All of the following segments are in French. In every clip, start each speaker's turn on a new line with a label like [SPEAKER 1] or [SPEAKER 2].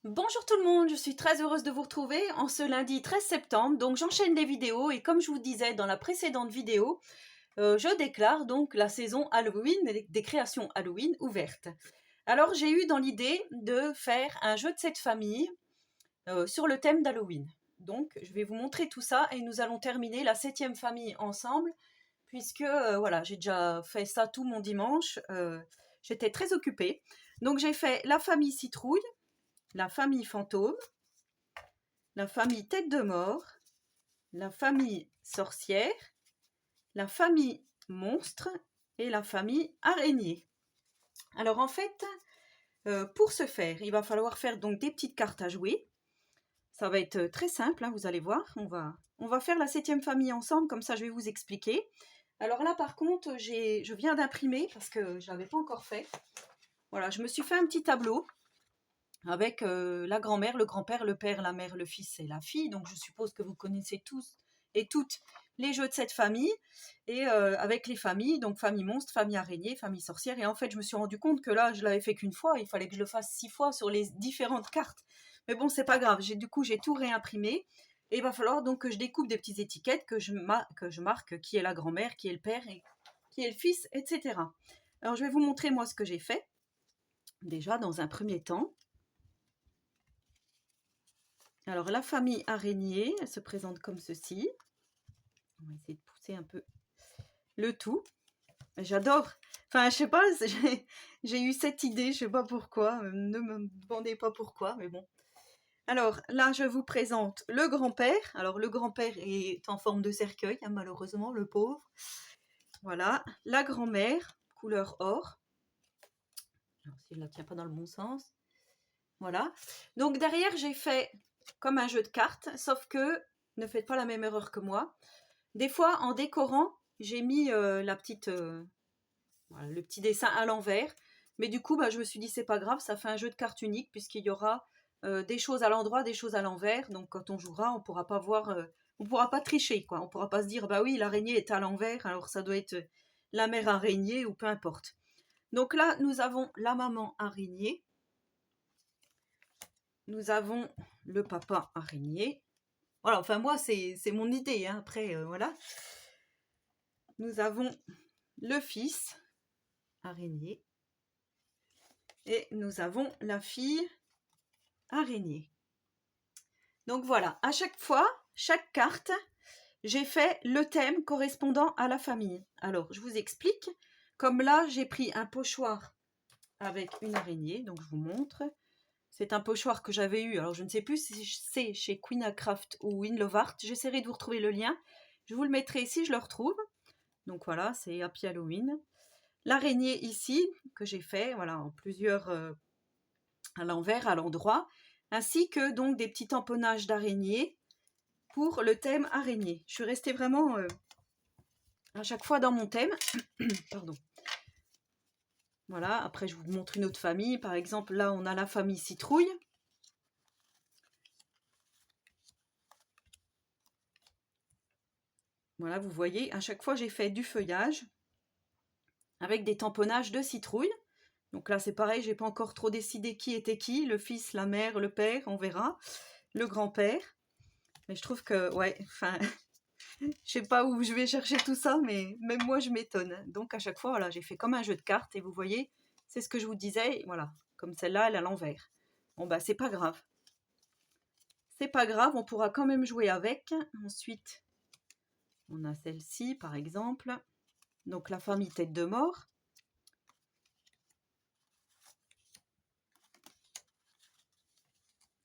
[SPEAKER 1] Bonjour tout le monde, je suis très heureuse de vous retrouver en ce lundi 13 septembre. Donc j'enchaîne les vidéos et comme je vous disais dans la précédente vidéo, je déclare donc la saison Halloween, des créations Halloween ouvertes. Alors j'ai eu dans l'idée de faire un jeu de cette famille sur le thème d'Halloween. Donc je vais vous montrer tout ça et nous allons terminer la 7e famille ensemble puisque voilà, j'ai déjà fait ça tout mon dimanche. J'étais très occupée. Donc j'ai fait la famille citrouille, la famille fantôme, la famille tête de mort, la famille sorcière, la famille monstre et la famille araignée. Alors en fait, pour ce faire, il va falloir faire donc des petites cartes à jouer. Ça va être très simple, hein, vous allez voir. On va faire la 7e famille ensemble, comme ça je vais vous expliquer. Alors là par contre, je viens d'imprimer parce que je ne l'avais pas encore fait. Voilà, je me suis fait un petit tableau avec la grand-mère, le grand-père, le père, la mère, le fils et la fille. Donc je suppose que vous connaissez tous et toutes les jeux de cette famille. Et avec les familles, donc famille monstre, famille araignée, famille sorcière. Et en fait, je me suis rendu compte que là, je l'avais fait qu'une fois. Il fallait que je le fasse 6 fois sur les différentes cartes. Mais bon, c'est pas grave. Du coup, j'ai tout réimprimé. Et il va falloir donc que je découpe des petites étiquettes, que je marque qui est la grand-mère, qui est le père, et qui est le fils, etc. Alors, je vais vous montrer moi ce que j'ai fait. Déjà, dans un premier temps. Alors, la famille araignée, elle se présente comme ceci. On va essayer de pousser un peu le tout. J'adore. Enfin, je sais pas, j'ai eu cette idée, je sais pas pourquoi. Ne me demandez pas pourquoi, mais bon. Alors, là, je vous présente le grand-père. Alors, le grand-père est en forme de cercueil, hein, malheureusement, le pauvre. Voilà. La grand-mère, couleur or. Alors, si je ne la tiens pas dans le bon sens. Voilà. Donc, derrière, j'ai fait comme un jeu de cartes, sauf que ne faites pas la même erreur que moi. Des fois, en décorant, j'ai mis voilà, le petit dessin à l'envers. Mais du coup, je me suis dit, c'est pas grave, ça fait un jeu de cartes unique, puisqu'il y aura des choses à l'endroit, des choses à l'envers. Donc, quand on jouera, on pourra pas voir, on pourra pas tricher, quoi. On pourra pas se dire, bah oui, l'araignée est à l'envers, alors ça doit être la mère araignée ou peu importe. Donc là, nous avons la maman araignée. Nous avons le papa araignée. Voilà, enfin moi, c'est mon idée, hein. Après, voilà. Nous avons le fils araignée et nous avons la fille araignée. Donc voilà, à chaque fois, chaque carte, j'ai fait le thème correspondant à la famille. Alors, je vous explique. Comme là, j'ai pris un pochoir avec une araignée, donc je vous montre. C'est un pochoir que j'avais eu, alors je ne sais plus si c'est chez Queenacraft ou Winlovart. J'essaierai de vous retrouver le lien. Je vous le mettrai si je le retrouve. Donc voilà, c'est Happy Halloween. L'araignée ici, que j'ai fait, voilà, en plusieurs à l'envers, à l'endroit, ainsi que donc des petits tamponnages d'araignées pour le thème araignée. Je suis restée vraiment à chaque fois dans mon thème. Pardon. Voilà, après je vous montre une autre famille. Par exemple, là on a la famille citrouille. Voilà, vous voyez, à chaque fois j'ai fait du feuillage avec des tamponnages de citrouille. Donc là c'est pareil, j'ai pas encore trop décidé qui était qui, le fils, la mère, le père, on verra, le grand-père. Mais je trouve que, ouais, enfin, je sais pas où je vais chercher tout ça, mais même moi je m'étonne. Donc à chaque fois, voilà, j'ai fait comme un jeu de cartes et vous voyez, c'est ce que je vous disais, voilà, comme celle-là, elle est à l'envers. Bon bah c'est pas grave. C'est pas grave, on pourra quand même jouer avec. Ensuite, on a celle-ci par exemple. Donc la famille tête de mort.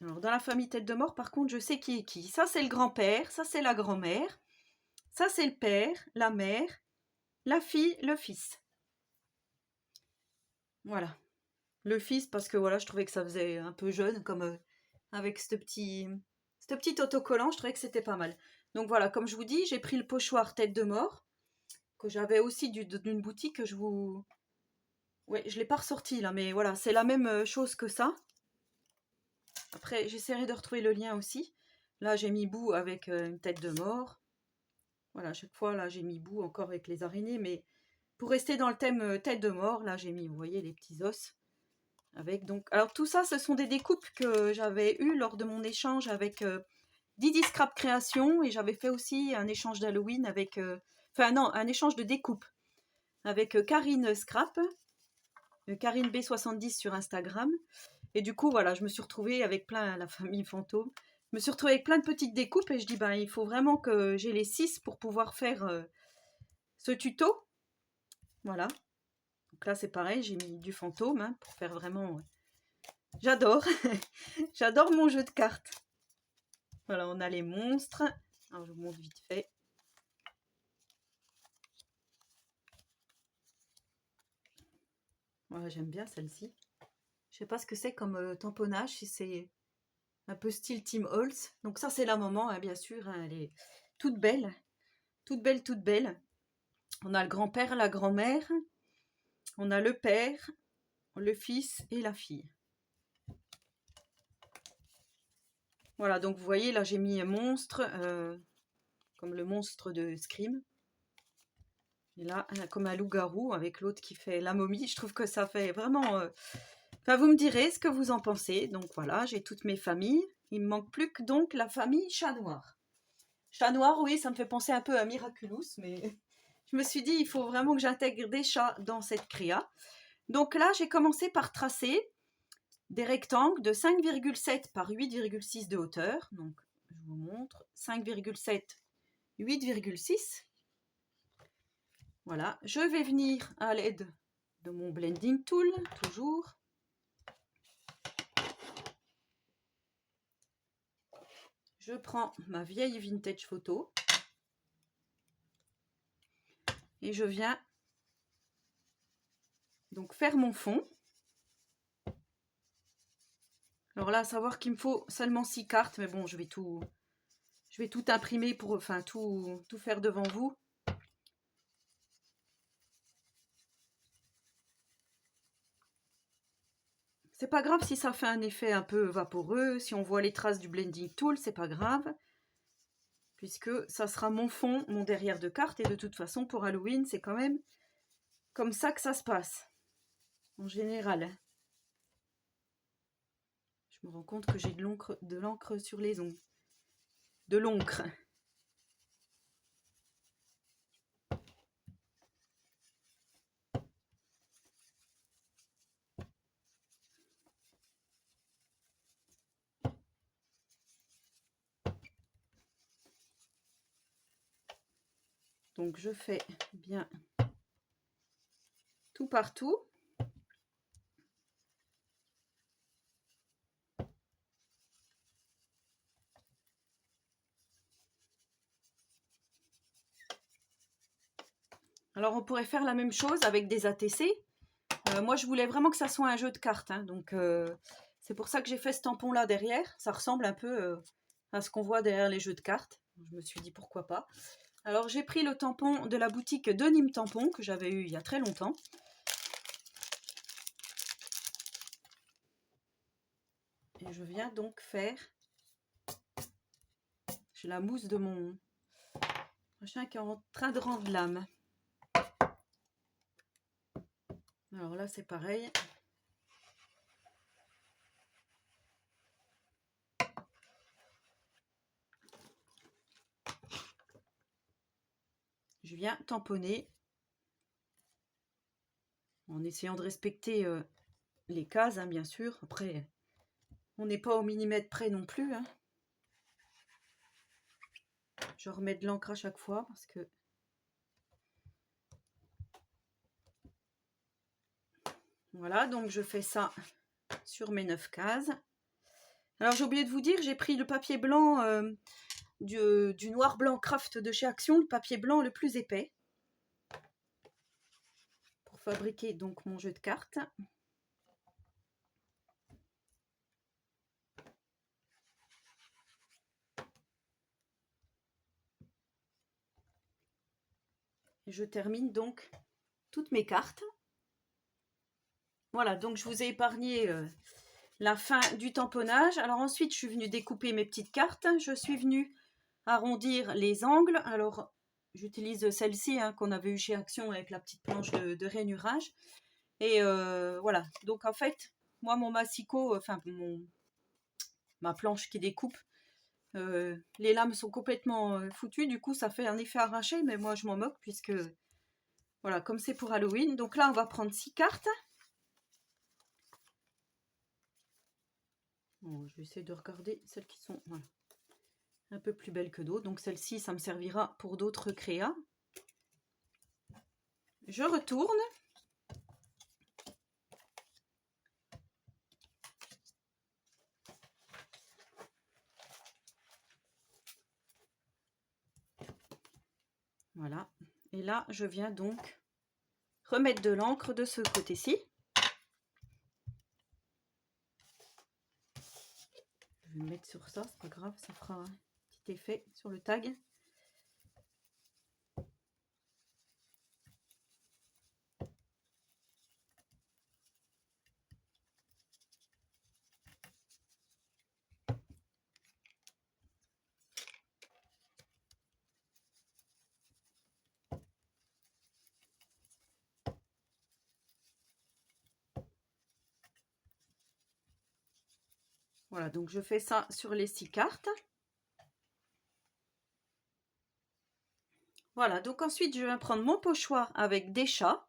[SPEAKER 1] Alors dans la famille tête de mort, par contre, je sais qui est qui. Ça c'est le grand-père, ça c'est la grand-mère, ça c'est le père, la mère, la fille, le fils. Voilà. Le fils parce que voilà, je trouvais que ça faisait un peu jeune comme avec ce petit autocollant, je trouvais que c'était pas mal. Donc voilà, comme je vous dis, j'ai pris le pochoir tête de mort que j'avais aussi d'une boutique que je vous... Ouais, je l'ai pas ressorti là, mais voilà, c'est la même chose que ça. Après, j'essaierai de retrouver le lien aussi. Là, j'ai mis bout avec une tête de mort. Voilà, à chaque fois, là, j'ai mis bout encore avec les araignées, mais pour rester dans le thème tête de mort, là, j'ai mis, vous voyez, les petits os Avec donc, alors tout ça, ce sont des découpes que j'avais eues lors de mon échange avec Didi Scrap Création, et j'avais fait aussi un échange d'Halloween avec, enfin non, un échange de découpes avec Karine Scrap, Karine B70 sur Instagram. Et du coup, voilà, je me suis retrouvée avec la famille fantôme. Je me suis retrouvée avec plein de petites découpes et je dis, ben, il faut vraiment que j'ai les 6 pour pouvoir faire ce tuto. Voilà. Donc là, c'est pareil, j'ai mis du fantôme hein, pour faire vraiment... J'adore. J'adore mon jeu de cartes. Voilà, on a les monstres. Alors, je vous montre vite fait. Voilà, j'aime bien celle-ci. Je sais pas ce que c'est comme tamponnage, si c'est un peu style Tim Holtz. Donc ça, c'est la maman, hein, bien sûr. Hein, elle est toute belle. Toute belle, toute belle. On a le grand-père, la grand-mère. On a le père, le fils et la fille. Voilà, donc vous voyez, là, j'ai mis un monstre, comme le monstre de Scream. Et là, comme un loup-garou avec l'autre qui fait la momie. Je trouve que ça fait vraiment... Enfin, vous me direz ce que vous en pensez. Donc voilà, j'ai toutes mes familles. Il me manque plus que donc la famille Chat Noir. Chat Noir, oui, ça me fait penser un peu à Miraculous, mais je me suis dit, il faut vraiment que j'intègre des chats dans cette créa. Donc là, j'ai commencé par tracer des rectangles de 5,7 par 8,6 de hauteur. Donc, je vous montre. 5,7, 8,6. Voilà. Je vais venir à l'aide de mon blending tool, toujours. Je prends ma vieille vintage photo. Et je viens donc faire mon fond. Alors là, à savoir qu'il me faut seulement 6 cartes, mais bon, je vais tout imprimer pour, enfin, tout faire devant vous. C'est pas grave si ça fait un effet un peu vaporeux, si on voit les traces du blending tool, c'est pas grave. Puisque ça sera mon fond, mon derrière de carte, et de toute façon, pour Halloween, c'est quand même comme ça que ça se passe, en général. Je me rends compte que j'ai de l'encre sur les ongles. De l'encre. Donc je fais bien tout partout. Alors on pourrait faire la même chose avec des ATC. Moi je voulais vraiment que ça soit un jeu de cartes. Hein, donc c'est pour ça que j'ai fait ce tampon là derrière. Ça ressemble un peu à ce qu'on voit derrière les jeux de cartes. Je me suis dit pourquoi pas. Alors j'ai pris le tampon de la boutique de Nîmes Tampon que j'avais eu il y a très longtemps. Et je viens donc faire... J'ai la mousse de mon machin qui est en train de rendre l'âme. Alors là c'est pareil. Je viens tamponner en essayant de respecter les cases, hein, bien sûr. Après, on n'est pas au millimètre près non plus. Hein. Je remets de l'encre à chaque fois parce que... Voilà, donc je fais ça sur mes 9 cases. Alors j'ai oublié de vous dire, j'ai pris le papier blanc du noir blanc craft de chez Action, le papier blanc le plus épais. Pour fabriquer donc mon jeu de cartes. Et je termine donc toutes mes cartes. Voilà, donc je vous ai épargné la fin du tamponnage. Alors ensuite, je suis venue découper mes petites cartes. Je suis venue arrondir les angles. Alors, j'utilise celle-ci hein, qu'on avait eu chez Action avec la petite planche de rainurage. Et voilà, donc en fait, moi, mon massicot, enfin, ma planche qui découpe, les lames sont complètement foutues. Du coup, ça fait un effet arraché, mais moi, je m'en moque puisque, voilà, comme c'est pour Halloween. Donc là, on va prendre 6 cartes. Bon, je vais essayer de regarder celles qui sont, voilà, un peu plus belles que d'autres. Donc celle-ci, ça me servira pour d'autres créas. Je retourne. Voilà. Et là, je viens donc remettre de l'encre de ce côté-ci. Je vais me mettre sur ça, c'est pas grave, ça fera un petit effet sur le tag. Voilà, donc je fais ça sur les 6 cartes. Voilà, donc ensuite je vais prendre mon pochoir avec des chats,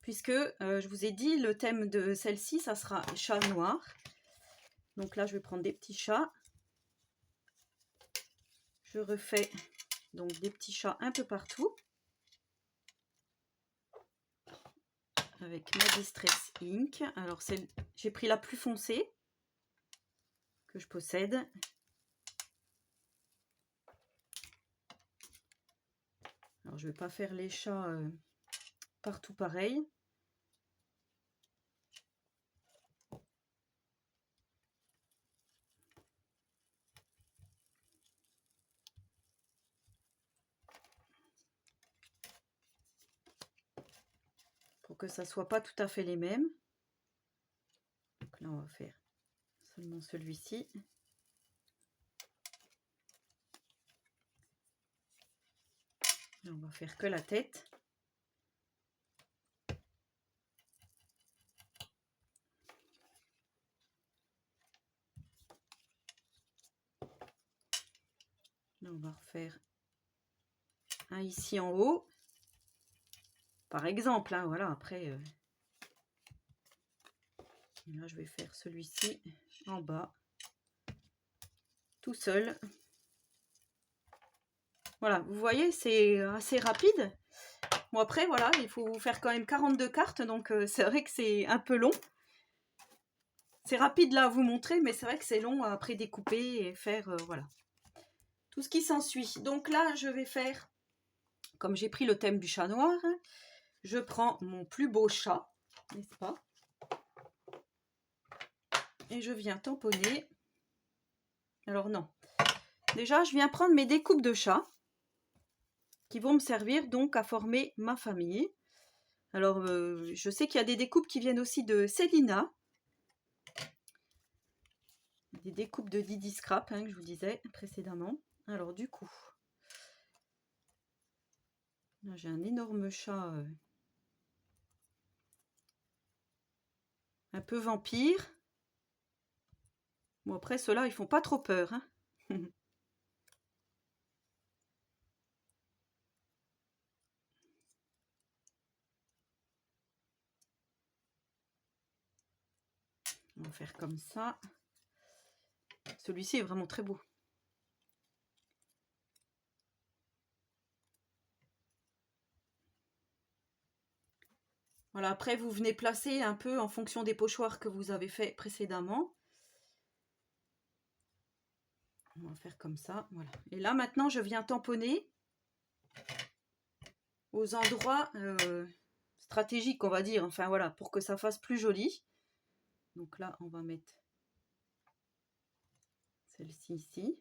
[SPEAKER 1] puisque je vous ai dit le thème de celle-ci, ça sera chat noir. Donc là, je vais prendre des petits chats. Je refais donc des petits chats un peu partout. Avec ma Distress Ink. Alors j'ai pris la plus foncée que je possède. Alors je vais pas faire les chats partout pareil. Pour que ça soit pas tout à fait les mêmes. Donc là on va faire seulement celui-ci. Là on va faire que la tête. Là on va refaire un ici en haut. Par exemple, hein, voilà, après... Et là je vais faire celui-ci en bas. Tout seul. Voilà, vous voyez, c'est assez rapide. Bon après, voilà, il faut faire quand même 42 cartes, donc c'est vrai que c'est un peu long. C'est rapide là à vous montrer, mais c'est vrai que c'est long à après découper et faire, voilà, tout ce qui s'ensuit. Donc là, je vais faire, comme j'ai pris le thème du chat noir, je prends mon plus beau chat, n'est-ce pas? Et je viens tamponner. Alors non, déjà, je viens prendre mes découpes de chat, qui vont me servir donc à former ma famille. Alors, je sais qu'il y a des découpes qui viennent aussi de Célina. Des découpes de Didi Scrap, hein, que je vous disais précédemment. Alors, du coup, là, j'ai un énorme chat un peu vampire. Bon, après, ceux-là, ils font pas trop peur. Hein. On va faire comme ça. Celui-ci est vraiment très beau. Voilà, après vous venez placer un peu en fonction des pochoirs que vous avez fait précédemment. On va faire comme ça, voilà. Et là maintenant je viens tamponner aux endroits stratégiques, on va dire, enfin voilà, pour que ça fasse plus joli. Donc là on va mettre celle-ci ici.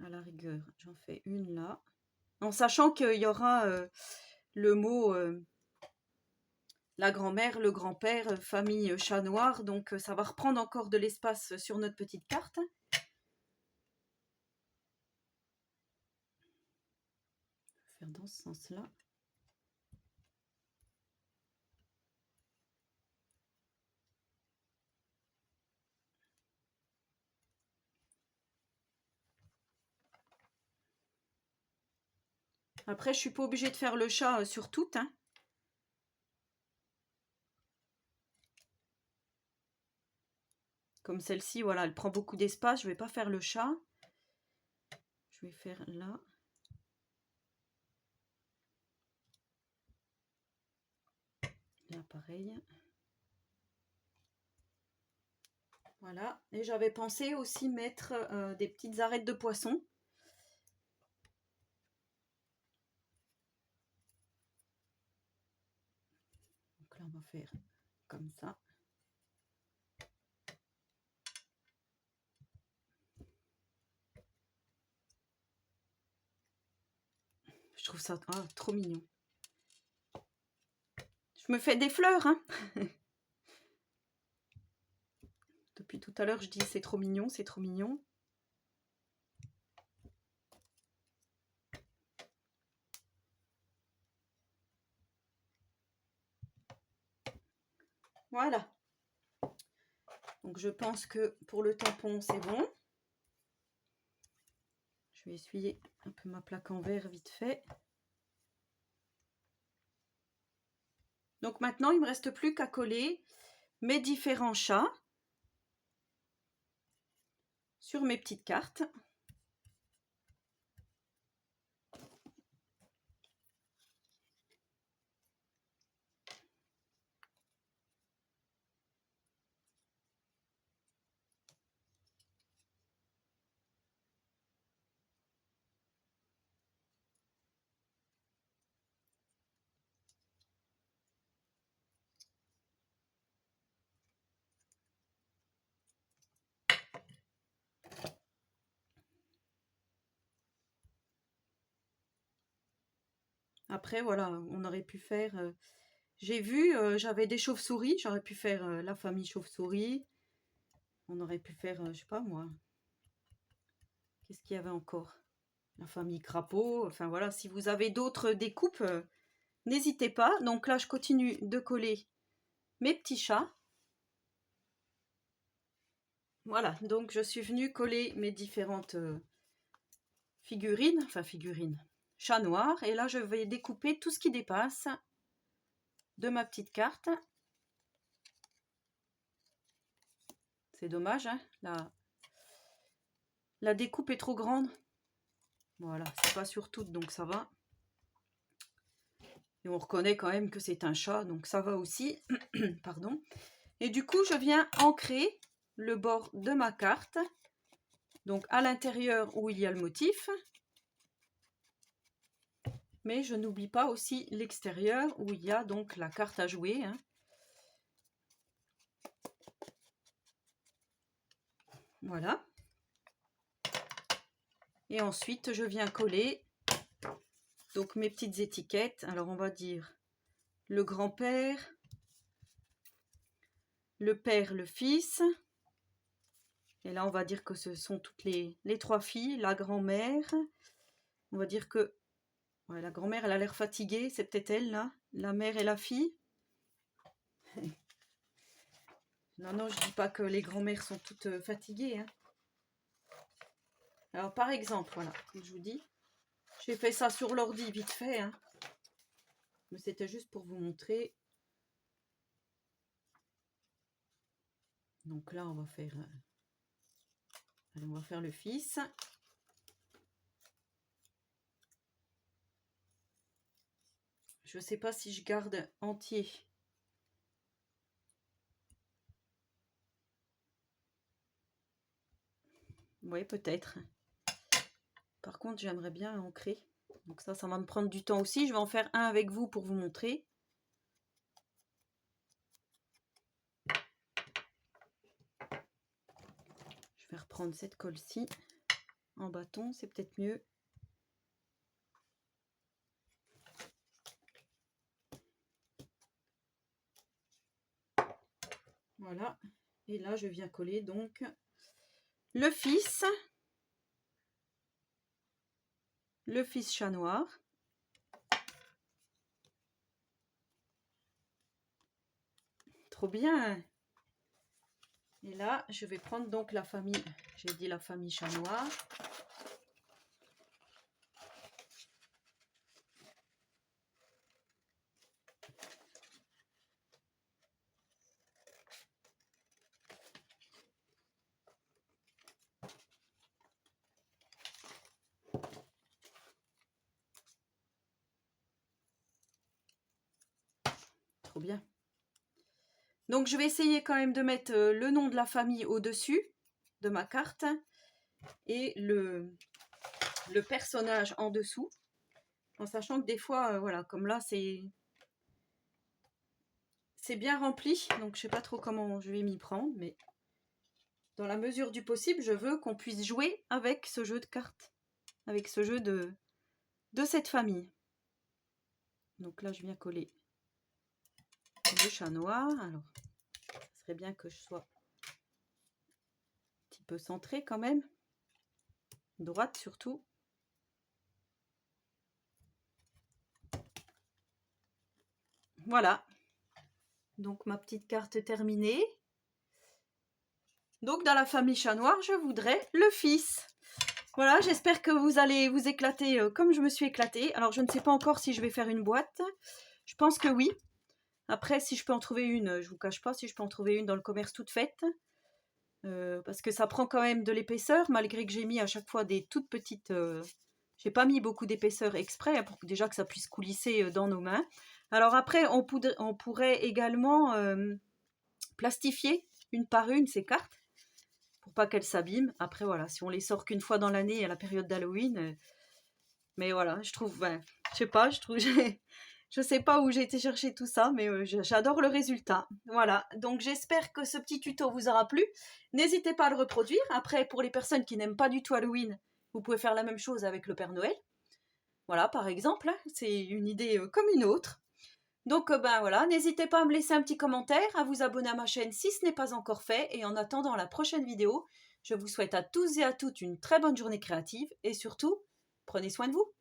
[SPEAKER 1] À la rigueur, j'en fais une là. En sachant qu'il y aura le mot la grand-mère, le grand-père, famille chat noir. Donc ça va reprendre encore de l'espace sur notre petite carte. Je vais faire dans ce sens-là. Après, je suis pas obligée de faire le chat sur toutes, hein. Comme celle-ci, voilà, elle prend beaucoup d'espace. Je vais pas faire le chat. Je vais faire là. Là, pareil. Voilà. Et j'avais pensé aussi mettre des petites arêtes de poisson. Donc là, on va faire comme ça. Je trouve ça trop mignon. Je me fais des fleurs, hein. Depuis tout à l'heure, je dis c'est trop mignon, c'est trop mignon. Voilà. Donc je pense que pour le tampon, c'est bon. Je vais essuyer un peu ma plaque en verre vite fait. Donc maintenant, il ne me reste plus qu'à coller mes différents chats sur mes petites cartes. Après, voilà, on aurait pu faire... j'ai vu, j'avais des chauves-souris. J'aurais pu faire la famille chauve-souris. On aurait pu faire, je sais pas moi. Qu'est-ce qu'il y avait encore? La famille crapaud. Enfin voilà, si vous avez d'autres découpes, n'hésitez pas. Donc là, je continue de coller mes petits chats. Voilà, donc je suis venue coller mes différentes figurines, chat noir. Et là, je vais découper tout ce qui dépasse de ma petite carte. C'est dommage, hein, la découpe est trop grande. Voilà, c'est pas sur toutes, donc ça va. Et on reconnaît quand même que c'est un chat, donc ça va aussi. Pardon. Et du coup, je viens ancrer le bord de ma carte. Donc à l'intérieur où il y a le motif. Mais je n'oublie pas aussi l'extérieur où il y a donc la carte à jouer, hein. Voilà. Et ensuite, je viens coller donc mes petites étiquettes. Alors, on va dire le grand-père, le père, le fils. Et là, on va dire que ce sont toutes les trois filles. La grand-mère, on va dire que ouais, la grand-mère, elle a l'air fatiguée. C'est peut-être elle, là. La mère et la fille. Non, non, je dis pas que les grand-mères sont toutes fatiguées, hein. Alors, par exemple, voilà, comme je vous dis, j'ai fait ça sur l'ordi vite fait, hein. Mais c'était juste pour vous montrer. Donc là, on va faire le fils. Je ne sais pas si je garde entier. Oui, peut-être. Par contre, j'aimerais bien ancrer. Donc ça va me prendre du temps aussi. Je vais en faire un avec vous pour vous montrer. Je vais reprendre cette colle-ci en bâton, c'est peut-être mieux. Voilà. Et là, je viens coller donc le fils chat noir. Trop bien. Et là, je vais prendre donc la famille, j'ai dit la famille chat noir. Donc je vais essayer quand même de mettre le nom de la famille au-dessus de ma carte et le personnage en dessous, en sachant que des fois, voilà, comme là c'est bien rempli, donc je sais pas trop comment je vais m'y prendre, mais dans la mesure du possible, je veux qu'on puisse jouer avec ce jeu de cartes, avec ce jeu de cette famille. Donc là, je viens coller le chat noir. Alors, ce serait bien que je sois un petit peu centrée quand même, droite surtout. Voilà, donc ma petite carte terminée. Donc dans la famille chat noir, je voudrais le fils. Voilà, j'espère que vous allez vous éclater comme je me suis éclatée. Alors je ne sais pas encore si je vais faire une boîte. Je pense que oui. Après, si je peux en trouver une, je vous cache pas, si je peux en trouver une dans le commerce toute faite. Parce que ça prend quand même de l'épaisseur, malgré que j'ai mis à chaque fois des toutes petites... j'ai pas mis beaucoup d'épaisseur exprès, hein, pour que déjà que ça puisse coulisser dans nos mains. Alors après, on pourrait également plastifier une par une ces cartes, pour pas qu'elles s'abîment. Après voilà, si on les sort qu'une fois dans l'année à la période d'Halloween, mais voilà, je trouve, ben, je sais pas, je trouve, je sais pas où j'ai été chercher tout ça, mais j'adore le résultat. Voilà, donc j'espère que ce petit tuto vous aura plu. N'hésitez pas à le reproduire. Après, pour les personnes qui n'aiment pas du tout Halloween, vous pouvez faire la même chose avec le Père Noël. Voilà, par exemple, hein, c'est une idée comme une autre. Donc ben voilà, n'hésitez pas à me laisser un petit commentaire, à vous abonner à ma chaîne si ce n'est pas encore fait. Et en attendant la prochaine vidéo, je vous souhaite à tous et à toutes une très bonne journée créative et surtout, prenez soin de vous.